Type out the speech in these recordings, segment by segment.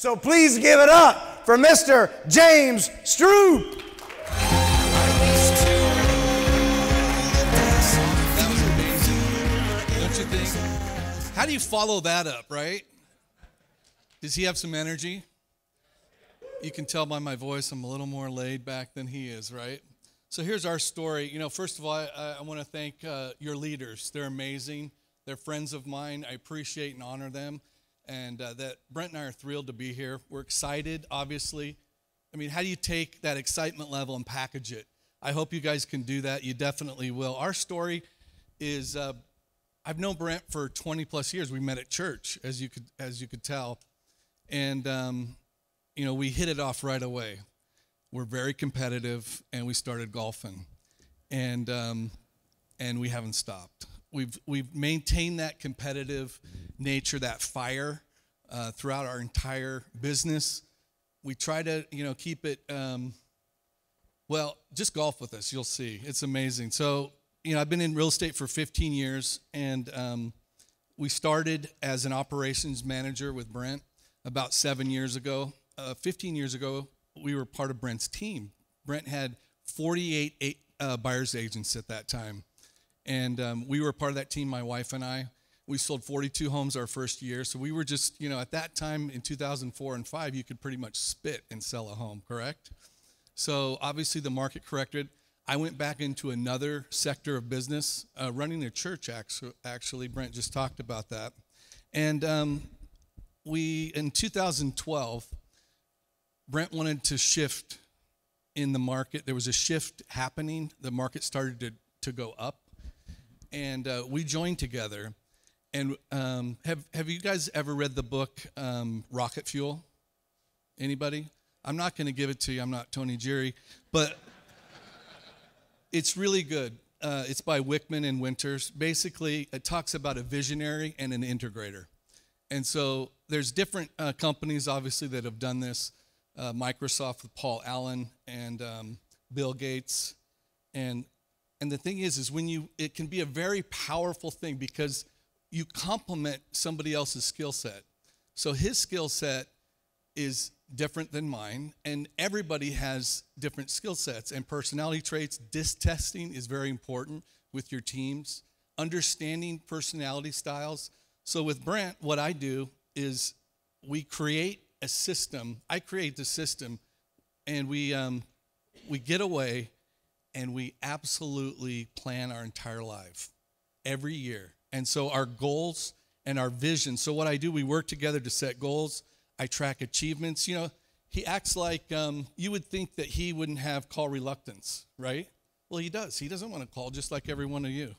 So please give it up for Mr. James Stroop. That was amazing. Don't you think? How do you follow that up, right? Does he have some energy? You can tell by my voice I'm a little more laid back than he is, right? So here's our story. You know, first of all, I want to thank your leaders. They're amazing. They're friends of mine. I appreciate and honor them. And that Brent and I are thrilled to be here. We're excited, obviously. I mean, how do you take that excitement level and package it? I hope you guys can do that. You definitely will. Our story is, I've known Brent for 20 plus years. We met at church, as you could tell. And, you know, we hit it off right away. We're very competitive, and we started golfing. And we haven't stopped. We've maintained that competitive nature, that fire, throughout our entire business. We try to, you know, keep it, well, just golf with us. You'll see. It's amazing. So, you know, I've been in real estate for 15 years, and we started as an operations manager with Brent about 7 years ago. 15 years ago, we were part of Brent's team. Brent had 48 buyer's agents at that time. And we were part of that team, my wife and I. We sold 42 homes our first year. So we were just, you know, at that time in 2004 and 5, you could pretty much spit and sell a home, correct? So obviously the market corrected. I went back into another sector of business, running a church, actually. Brent just talked about that. And in 2012, Brent wanted to shift in the market. There was a shift happening. The market started to go up. And we joined together. And have you guys ever read the book Rocket Fuel? Anybody? I'm not going to give it to you. I'm not Tony Jerry. But it's really good. It's by Wickman and Winters. Basically, it talks about a visionary and an integrator. And so there's different companies, obviously, that have done this. Microsoft with Paul Allen and Bill Gates. And the thing is when it can be a very powerful thing because you complement somebody else's skill set. So his skill set is different than mine, and everybody has different skill sets and personality traits. Disc testing is very important with your teams, understanding personality styles. So with Brent, what I do is we create a system. I create the system, and we get away, and we absolutely plan our entire life every year. And so our goals and our vision. So what I do, we work together to set goals. I track achievements. You know, he acts like you would think that he wouldn't have call reluctance, right? Well, he does. He doesn't want to call just like every one of you.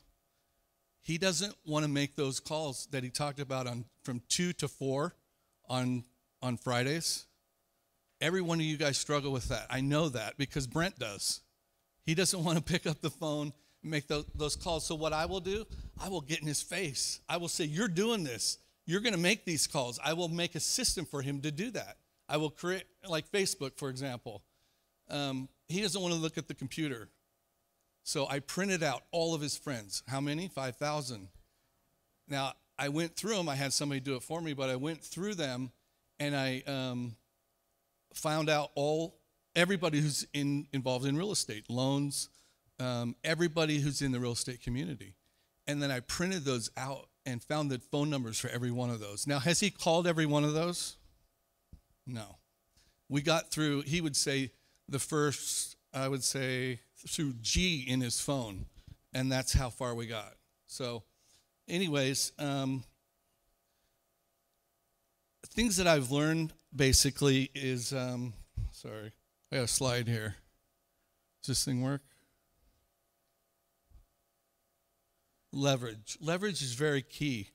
He doesn't want to make those calls that he talked about from 2 to 4 on Fridays. Every one of you guys struggle with that. I know that because Brent does. He doesn't want to pick up the phone and make those calls. So what I will do, I will get in his face. I will say, you're doing this. You're going to make these calls. I will make a system for him to do that. I will create, like Facebook, for example. He doesn't want to look at the computer. So I printed out all of his friends. How many? 5,000. Now, I went through them. I had somebody do it for me, but I went through them, and I found out everybody who's involved in real estate, loans, everybody who's in the real estate community. And then I printed those out and found the phone numbers for every one of those. Now, has he called every one of those? No. We got through, he would say the first, I would say, through G in his phone, and that's how far we got. So anyways, things that I've learned basically is, sorry, I got a slide here. Does this thing work? Leverage. Leverage is very key.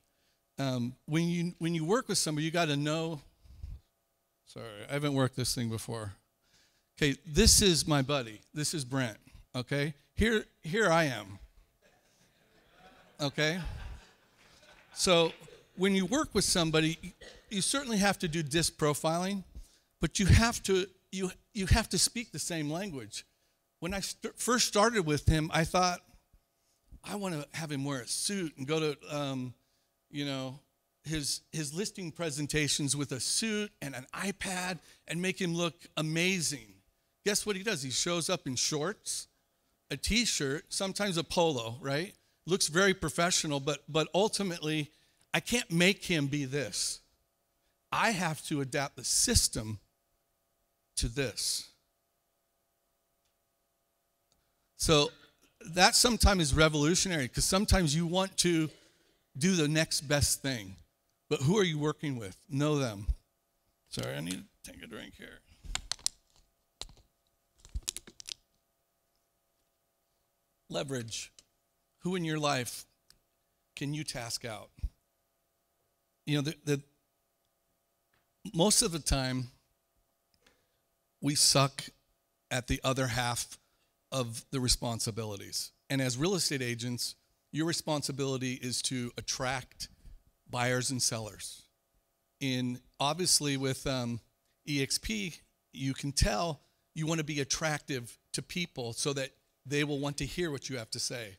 When you work with somebody, you got to know. Sorry, I haven't worked this thing before. Okay, this is my buddy. This is Brent. Okay, here I am. Okay, so when you work with somebody, you certainly have to do disc profiling, but you have to speak the same language. When I first started with him, I thought, I want to have him wear a suit and go to, his listing presentations with a suit and an iPad and make him look amazing. Guess what he does? He shows up in shorts, a t-shirt, sometimes a polo, right? Looks very professional, but ultimately, I can't make him be this. I have to adapt the system to this. So that sometimes is revolutionary, because sometimes you want to do the next best thing. But who are you working with? Know them. Sorry, I need to take a drink here. Leverage. Who in your life can you task out? You know, most of the time, we suck at the other half of the responsibilities. And as real estate agents, your responsibility is to attract buyers and sellers. Obviously with EXP, you can tell you want to be attractive to people so that they will want to hear what you have to say.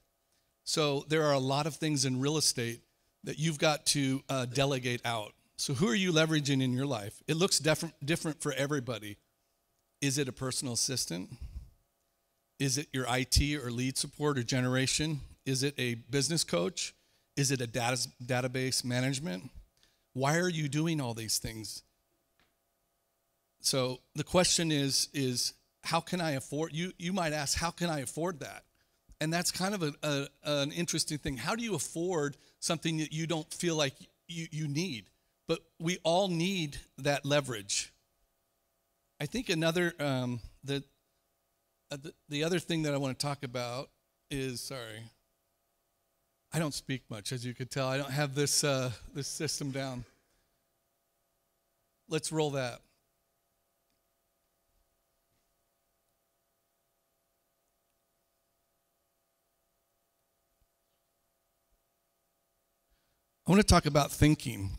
So there are a lot of things in real estate that you've got to delegate out. So who are you leveraging in your life? It looks different for everybody. Is it a personal assistant? Is it your IT or lead support or generation? Is it a business coach? Is it a database management? Why are you doing all these things? So the question is how can I afford? You might ask, how can I afford that? And that's kind of an interesting thing. How do you afford something that you don't feel like you need? But we all need that leverage. I think another, the other thing that I want to talk about is, I don't speak much, as you could tell. I don't have this system down. Let's roll that. I want to talk about thinking.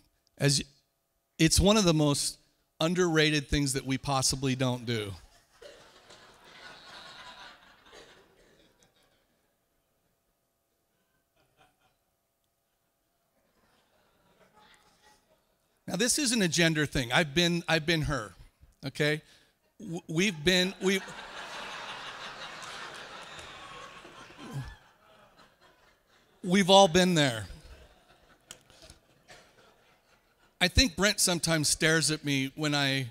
It's one of the most underrated things that we possibly don't do. Now, this isn't a gender thing. I've been her, okay? We've all been there. I think Brent sometimes stares at me when I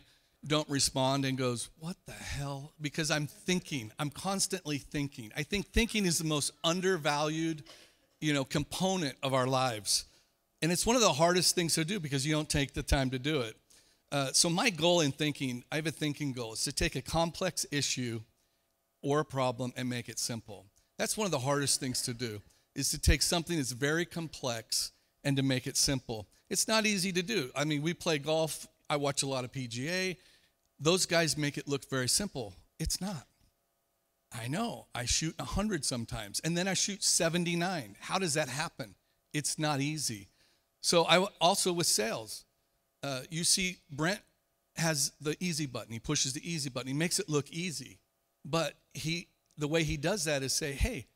don't respond and goes, what the hell? Because I'm thinking. I'm constantly thinking. I think thinking is the most undervalued, component of our lives. And it's one of the hardest things to do because you don't take the time to do it. So my goal in thinking, I have a thinking goal, is to take a complex issue or a problem and make it simple. That's one of the hardest things to do, is to take something that's very complex and to make it simple. It's not easy to do. I mean, we play golf. I watch a lot of PGA. Those guys make it look very simple. It's not. I know. I shoot 100 sometimes, and then I shoot 79. How does that happen? It's not easy. So I also with sales, you see Brent has the easy button. He pushes the easy button. He makes it look easy. But the way he does that is say, hey,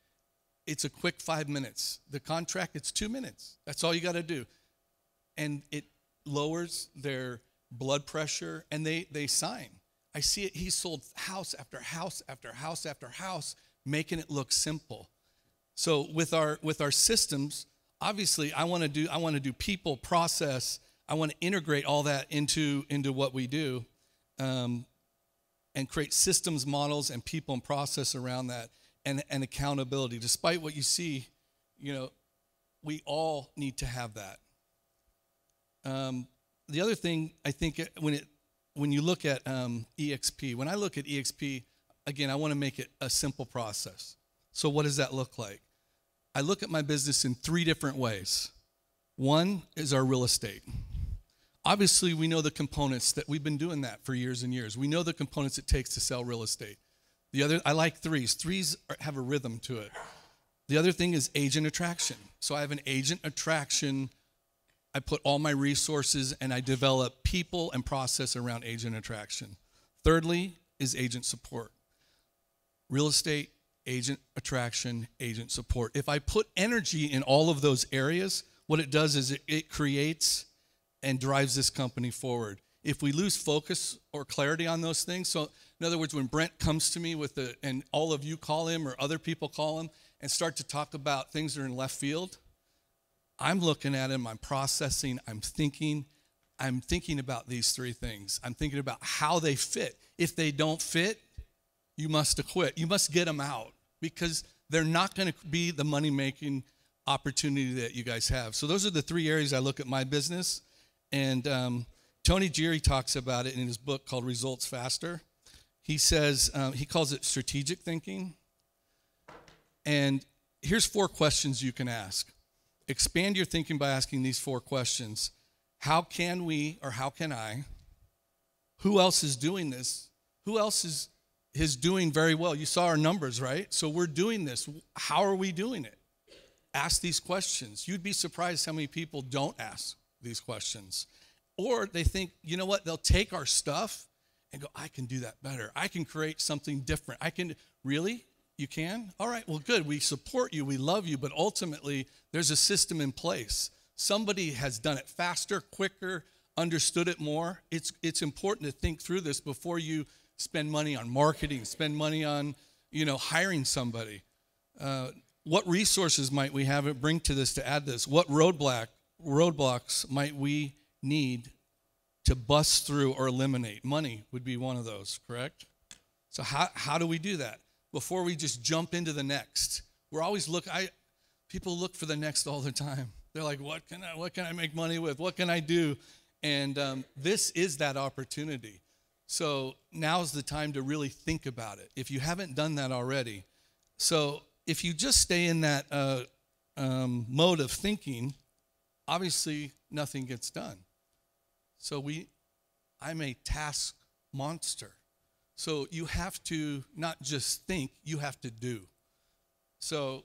it's a quick 5 minutes. The contract, it's 2 minutes. That's all you got to do. And it lowers their blood pressure, and they sign. I see it. He sold house after house after house after house, making it look simple. So with our systems, obviously, I want to do people, process. I want to integrate all that into what we do, and create systems, models, and people and process around that, and accountability. Despite what you see, we all need to have that. The other thing, I think, when you look at EXP, when I look at EXP, again, I want to make it a simple process. So what does that look like? I look at my business in 3 different ways. One is our real estate. Obviously, we know the components that we've been doing that for years and years. We know the components it takes to sell real estate. The other, I like threes. Threes have a rhythm to it. The other thing is agent attraction. So I have an agent attraction. I put all my resources and I develop people and process around agent attraction. Thirdly is agent support. Real estate, agent attraction, agent support. If I put energy in all of those areas, what it does is it creates and drives this company forward. If we lose focus or clarity on those things, so in other words, when Brent comes to me and all of you call him or other people call him and start to talk about things that are in left field, I'm looking at him, I'm processing, I'm thinking about these three things. I'm thinking about how they fit. If they don't fit, you must acquit. You must get them out because they're not going to be the money-making opportunity that you guys have. So those are the three areas I look at my business. And Tony Geary talks about it in his book called Results Faster. He says, he calls it strategic thinking. And here's 4 questions you can ask. Expand your thinking by asking these 4 questions. How can we, or how can I? Who else is doing this? Who else is doing very well? You saw our numbers, right? So we're doing this. How are we doing it? Ask these questions. You'd be surprised how many people don't ask these questions. Or they think, you know what? They'll take our stuff and go, I can do that better. I can create something different. Really? You can? All right, well, good. We support you. We love you. But ultimately, there's a system in place. Somebody has done it faster, quicker, understood it more. It's important to think through this before you spend money on marketing, spend money on, hiring somebody. What resources might we have it bring to this to add this? What roadblocks might we need to bust through or eliminate? Money would be one of those, correct? So how do we do that? Before we just jump into the next. We're always people look for the next all the time. They're like, what can I make money with? What can I do? And this is that opportunity. So now's the time to really think about it, if you haven't done that already. So if you just stay in that mode of thinking, obviously nothing gets done. So I'm a task monster. So you have to not just think, you have to do. So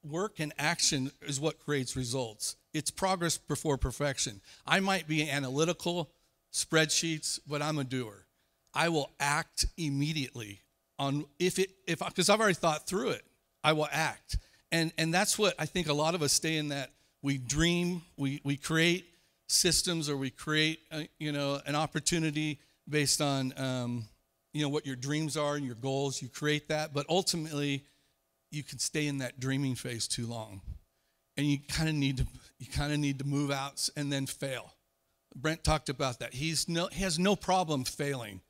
work and action is what creates results. It's progress before perfection. I might be analytical, spreadsheets, but I'm a doer. I will act immediately on because I've already thought through it. I will act. And that's what I think a lot of us stay in, that we dream, we create systems, or we create an opportunity based on what your dreams are and your goals. You create that, but ultimately you can stay in that dreaming phase too long, and you kind of need to move out and then fail. Brent talked about that. He has no problem failing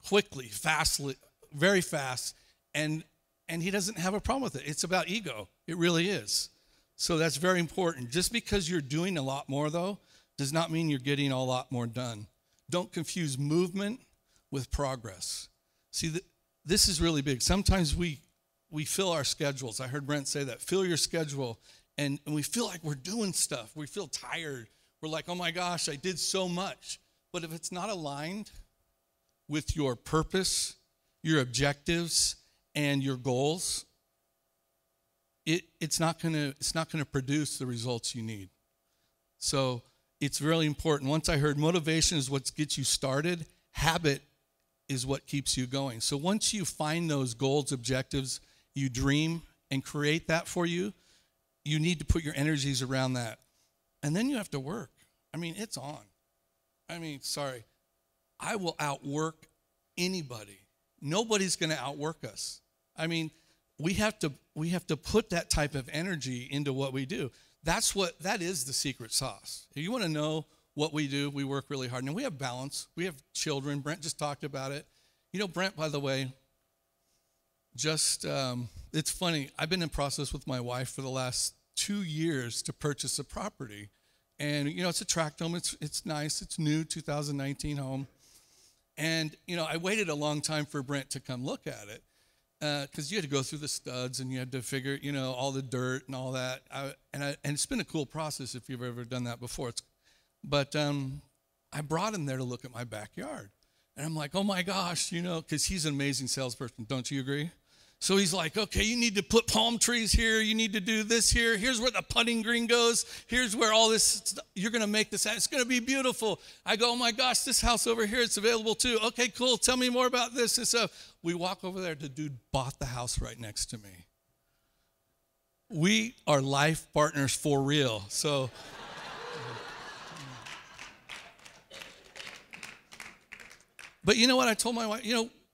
quickly, fastly, very fast, and he doesn't have a problem with it. It's about ego. It really is. So that's very important. Just because you're doing a lot more, though, does not mean you're getting a lot more done. Don't confuse movement with progress. See, this is really big. Sometimes we fill our schedules. I heard Brent say that. Fill your schedule, and we feel like we're doing stuff. We feel tired. We're like, oh my gosh, I did so much. But if it's not aligned with your purpose, your objectives, and your goals, it's not gonna produce the results you need. So it's really important. Once I heard motivation is what gets you started, habit is what keeps you going. So once you find those goals, objectives, you dream and create that for you, you need to put your energies around that. And then you have to work. It's on. Sorry. I will outwork anybody. Nobody's going to outwork us. We have to put that type of energy into what we do. That is the secret sauce. If you want to know what we do, we work really hard. Now, we have balance. We have children. Brent just talked about it. Brent, by the way, it's funny. I've been in process with my wife for the last 2 years to purchase a property. And, it's a tract home. It's nice. It's new, 2019 home. And, I waited a long time for Brent to come look at it. Because you had to go through the studs and you had to figure, all the dirt and all that. And it's been a cool process if you've ever done that before. But I brought him there to look at my backyard. And I'm like, oh my gosh, because he's an amazing salesperson. Don't you agree? So he's like, okay, you need to put palm trees here. You need to do this here. Here's where the putting green goes. Here's where all this, you're going to make this, it's going to be beautiful. I go, oh my gosh, this house over here, it's available too. Okay, cool. Tell me more about this and stuff. We walk over there. The dude bought the house right next to me. We are life partners for real. So But you know what? I told my wife,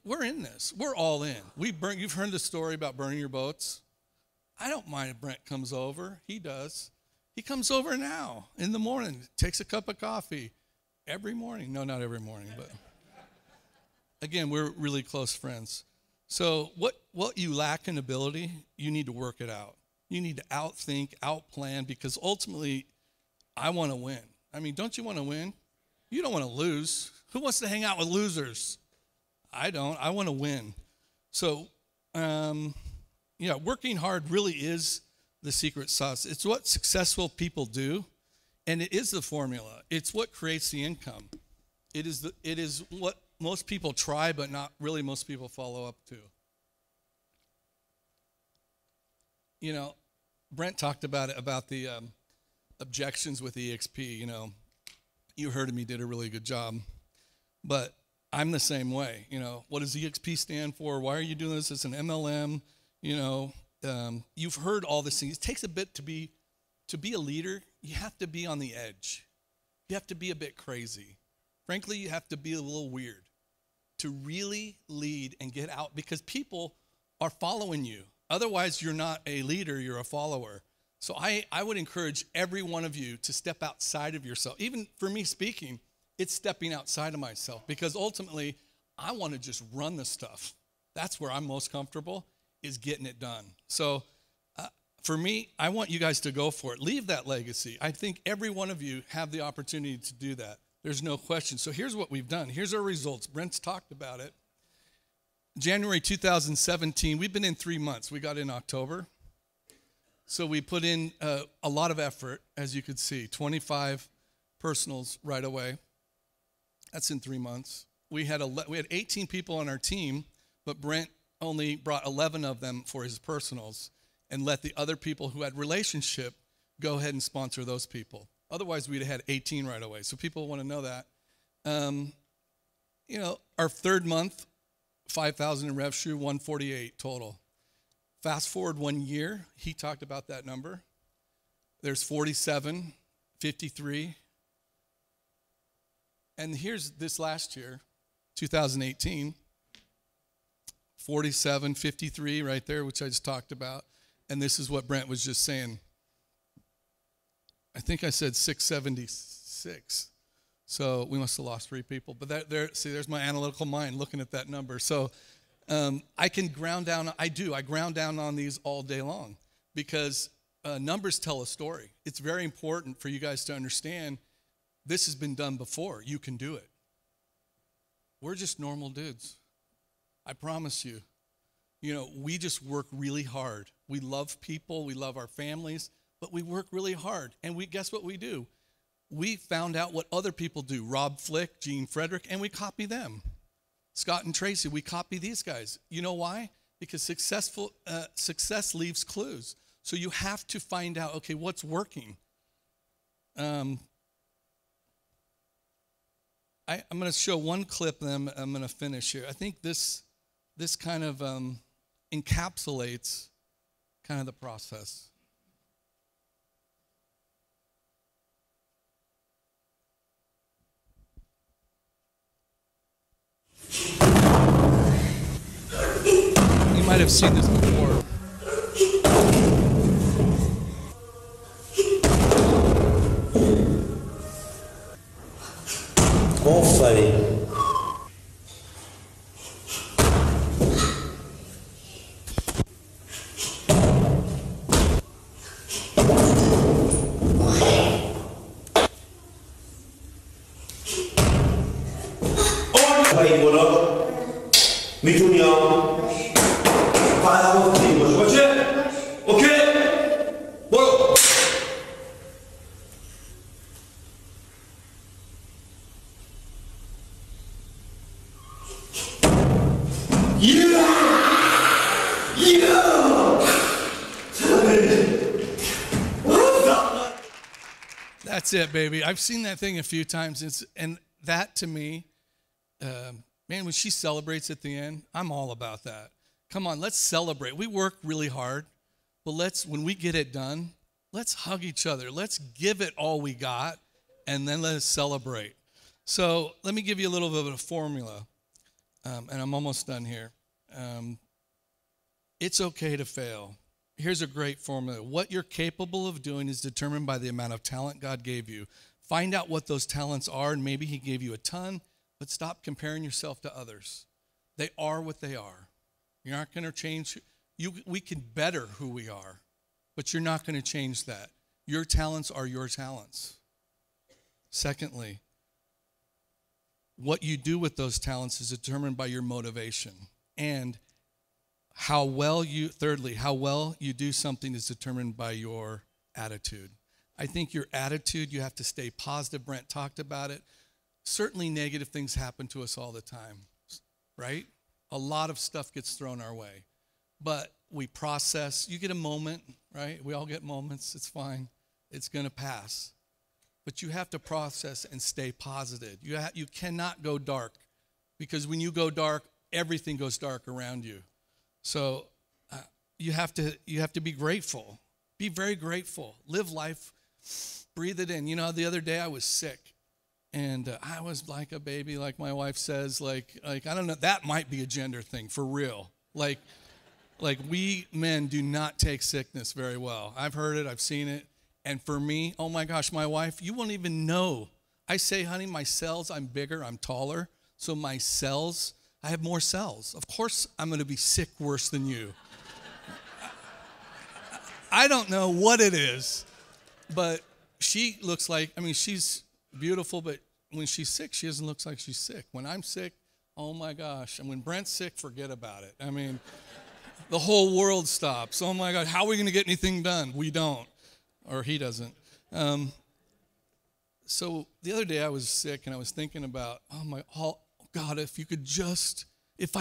we're in this. We're all in. You've heard the story about burning your boats. I don't mind if Brent comes over. He does. He comes over now in the morning, takes a cup of coffee every morning. No, not every morning, but again, we're really close friends. So what you lack in ability, you need to work it out. You need to outthink, outplan, because ultimately, I want to win. I mean, don't you want to win? You don't want to lose. Who wants to hang out with losers? I don't. I want to win. So, working hard really is the secret sauce. It's what successful people do, and it is the formula. It's what creates the income. It is what most people try, but not really most people follow up to. Brent talked about the objections with EXP. You heard him, he did a really good job. But I'm the same way. What does EXP stand for? Why are you doing this? It's an MLM. You've heard all these things. It takes a bit to be a leader. You have to be on the edge. You have to be a bit crazy. Frankly, you have to be a little weird to really lead and get out, because people are following you. Otherwise, you're not a leader, you're a follower. So I would encourage every one of you to step outside of yourself. Even for me speaking, it's stepping outside of myself, because ultimately, I want to just run the stuff. That's where I'm most comfortable, is getting it done. So for me, I want you guys to go for it. Leave that legacy. I think every one of you have the opportunity to do that. There's no question. So here's what we've done. Here's our results. Brent's talked about it. January 2017, we've been in 3 months. We got in October. So we put in a lot of effort, as you could see, 25 personals right away. That's in 3 months. We had 18 people on our team, but Brent only brought 11 of them for his personals and let the other people who had relationship go ahead and sponsor those people. Otherwise, we'd have had 18 right away. So people want to know that. Our third month, 5,000 in RevShrew, 148 total. Fast forward 1 year, he talked about that number. There's 47, 53. And here's this last year, 2018, 47, 53 right there, which I just talked about. And this is what Brent was just saying. I think I said 676. So we must have lost 3 people. But there's my analytical mind looking at that number. So I can ground down. I ground down on these all day long, because numbers tell a story. It's very important for you guys to understand this has been done before. You can do it. We're just normal dudes. I promise you. We just work really hard. We love people. We love our families. But we work really hard. And guess what we do? We found out what other people do. Rob Flick, Gene Frederick, and we copy them. Scott and Tracy, we copy these guys. You know why? Because success leaves clues. So you have to find out, okay, what's working? I'm going to show one clip, then I'm going to finish here. I think this kind of encapsulates kind of the process. You might have seen this before. Confere. میتونیا فقط گفتیم باشه باشه اوکی برو That's it, baby. I've seen that thing a few times, and that to me, man, when she celebrates at the end, I'm all about that. Come on, let's celebrate. We work really hard, but when we get it done, let's hug each other. Let's give it all we got, and then let us celebrate. So let me give you a little bit of a formula. and I'm almost done here. It's okay to fail. Here's a great formula. What you're capable of doing is determined by the amount of talent God gave you. Find out what those talents are, and maybe he gave you a ton, but stop comparing yourself to others. They are what they are. You're not going to change. We can better who we are, but you're not going to change that. Your talents are your talents. Secondly, what you do with those talents is determined by your motivation. And thirdly, how well you do something is determined by your attitude. I think your attitude, you have to stay positive. Brent talked about it. Certainly negative things happen to us all the time, right? A lot of stuff gets thrown our way. But we process. You get a moment, right? We all get moments. It's fine. It's going to pass. But you have to process and stay positive. You cannot go dark, because when you go dark, everything goes dark around you. So you have to be grateful. Be very grateful. Live life. Breathe it in. You know, the other day I was sick, and I was like a baby, like my wife says. Like I don't know. That might be a gender thing for real. Like we men do not take sickness very well. I've heard it. I've seen it. And for me, oh my gosh, my wife, you won't even know. I say, honey, my cells, I'm bigger, I'm taller. So my cells, I have more cells. Of course I'm going to be sick worse than you. I don't know what it is, but she looks like, she's beautiful, but when she's sick, she doesn't look like she's sick. When I'm sick, oh my gosh. And when Brent's sick, forget about it. The whole world stops. Oh my God, how are we going to get anything done? We don't. Or he doesn't. So the other day I was sick, and I was thinking about, oh God, if I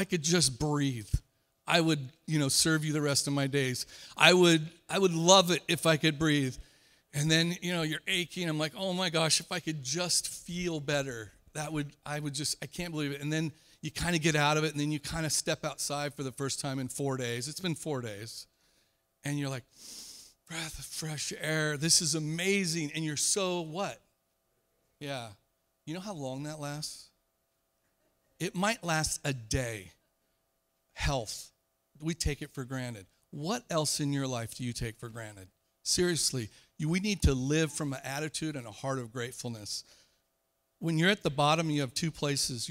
could just breathe, I would, serve you the rest of my days. I would love it if I could breathe. And then, you're aching. I'm like, oh my gosh, if I could just feel better, I can't believe it. And then you kind of get out of it, and then you kind of step outside for the first time in 4 days. It's been 4 days. And you're like, breath of fresh air. This is amazing. And you're so what? Yeah. You know how long that lasts? It might last a day. Health. We take it for granted. What else in your life do you take for granted? Seriously, we need to live from an attitude and a heart of gratefulness. When you're at the bottom, you have two choices.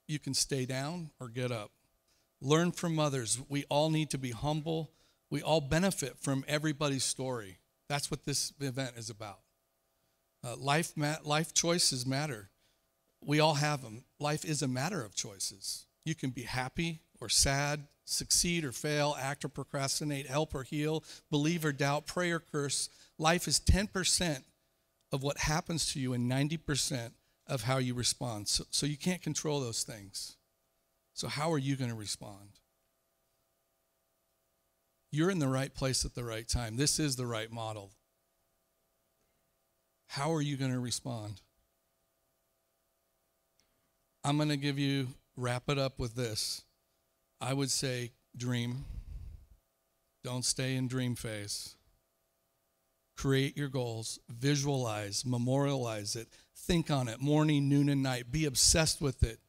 You can stay down or get up. Learn from others. We all need to be humble. We all benefit from everybody's story. That's what this event is about. Life choices matter. We all have them. Life is a matter of choices. You can be happy or sad, succeed or fail, act or procrastinate, help or heal, believe or doubt, pray or curse. Life is 10% of what happens to you and 90% of how you respond. So you can't control those things. So how are you going to respond? You're in the right place at the right time. This is the right model. How are you going to respond? I'm going to wrap it up with this. I would say dream. Don't stay in dream phase. Create your goals. Visualize. Memorialize it. Think on it morning, noon, and night. Be obsessed with it.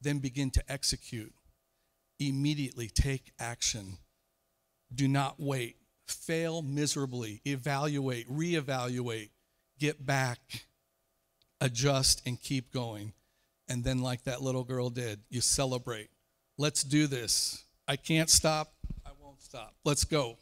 Then begin to execute. Immediately take action. Do not wait. Fail miserably. Evaluate. Reevaluate. Get back. Adjust and keep going. And then like that little girl did, you celebrate. Let's do this. I can't stop. I won't stop. Let's go.